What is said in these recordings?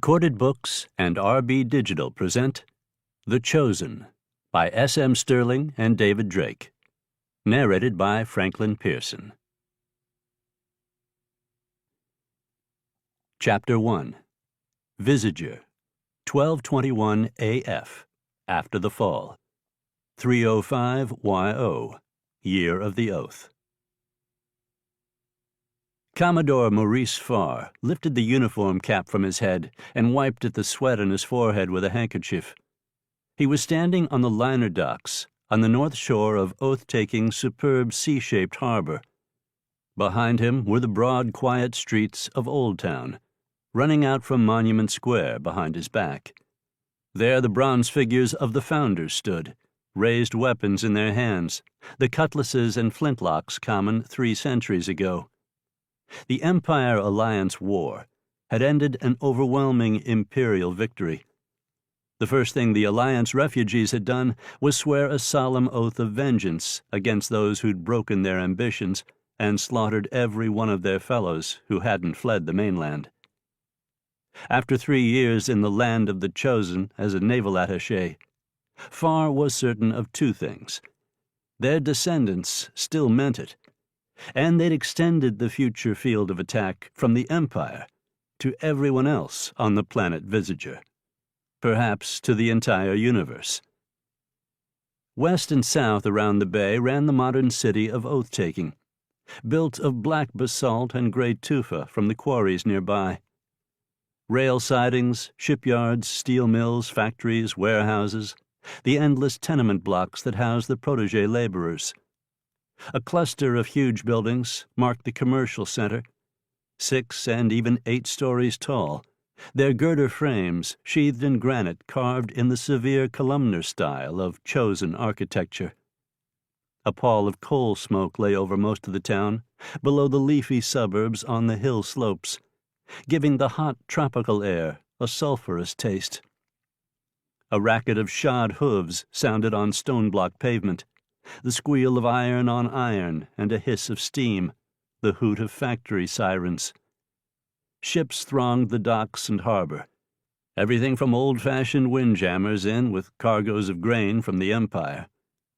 Corded Books and RB Digital present The Chosen by S.M. Stirling and David Drake. Narrated by Franklin Pearson. Chapter 1. Visager, 1221 AF, after the fall. 305 YO, year of the oath. Commodore Maurice Farr lifted the uniform cap from his head and wiped at the sweat on his forehead with a handkerchief. He was standing on the liner docks on the north shore of oath-taking, superb C-shaped harbor. Behind him were the broad, quiet streets of Old Town, running out from Monument Square behind his back. There the bronze figures of the founders stood, raised weapons in their hands, the cutlasses and flintlocks common 3 centuries ago. The Empire-Alliance War had ended an overwhelming imperial victory. The first thing the Alliance refugees had done was swear a solemn oath of vengeance against those who'd broken their ambitions and slaughtered every one of their fellows who hadn't fled the mainland. After 3 years in the land of the Chosen as a naval attaché, Farr was certain of 2 things. Their descendants still meant it, and they'd extended the future field of attack from the Empire to everyone else on the planet Visager, perhaps to the entire universe. West and south around the bay ran the modern city of oath-taking, built of black basalt and gray tufa from the quarries nearby. Rail sidings, shipyards, steel mills, factories, warehouses, the endless tenement blocks that house the protégé laborers. A cluster of huge buildings marked the commercial center, 6 and even 8 stories tall, their girder frames sheathed in granite carved in the severe columnar style of Chosen architecture. A pall of coal smoke lay over most of the town, below the leafy suburbs on the hill slopes, giving the hot tropical air a sulphurous taste. A racket of shod hooves sounded on stone-block pavement, the squeal of iron on iron and a hiss of steam, the hoot of factory sirens. Ships thronged the docks and harbor, everything from old-fashioned windjammers in with cargoes of grain from the Empire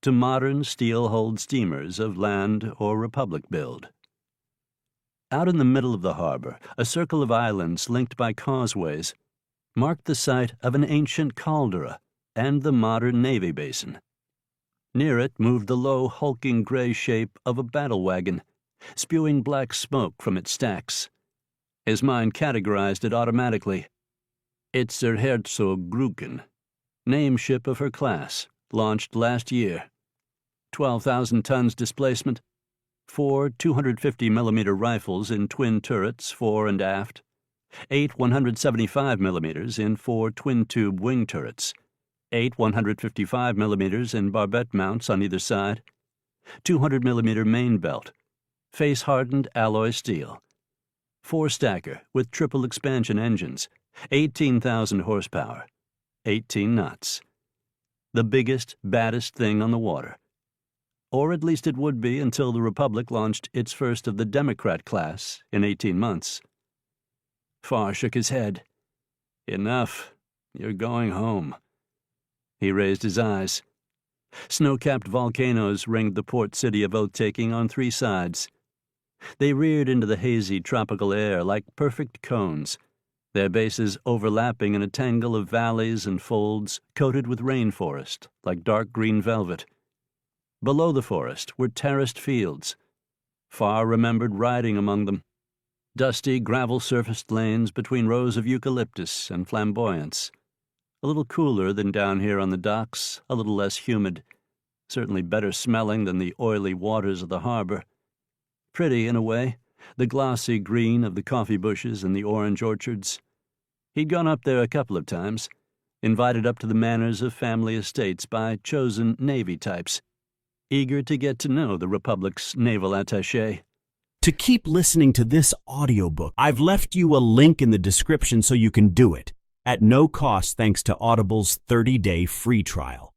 to modern steel-hulled steamers of land or Republic build. Out in the middle of the harbor, a circle of islands linked by causeways marked the site of an ancient caldera and the modern Navy basin. Near it moved the low, hulking gray shape of a battle wagon, spewing black smoke from its stacks. His mind categorized it automatically. It's Der Herzog Gruken, name ship of her class, launched last year. 12,000 tons displacement, 4 250mm rifles in twin turrets fore and aft, 8 175mm in 4 twin-tube wing turrets, 8 155mm in barbette mounts on either side, 200mm main belt, face-hardened alloy steel, 4-stacker with triple expansion engines, 18,000 horsepower, 18 knots. The biggest, baddest thing on the water. Or at least it would be until the Republic launched its first of the Democrat class in 18 months. Farr shook his head. Enough. You're going home. He raised his eyes. Snow-capped volcanoes ringed the port city of oath-taking on 3 sides. They reared into the hazy tropical air like perfect cones, their bases overlapping in a tangle of valleys and folds coated with rainforest like dark green velvet. Below the forest were terraced fields. Farr remembered riding among them. Dusty, gravel-surfaced lanes between rows of eucalyptus and flamboyants. A little cooler than down here on the docks, a little less humid, certainly better smelling than the oily waters of the harbor. Pretty in a way, the glossy green of the coffee bushes and the orange orchards. He'd gone up there a couple of times, invited up to the manors of family estates by chosen Navy types, eager to get to know the Republic's naval attaché. To keep listening to this audiobook, I've left you a link in the description so you can do it, at no cost thanks to Audible's 30-day free trial.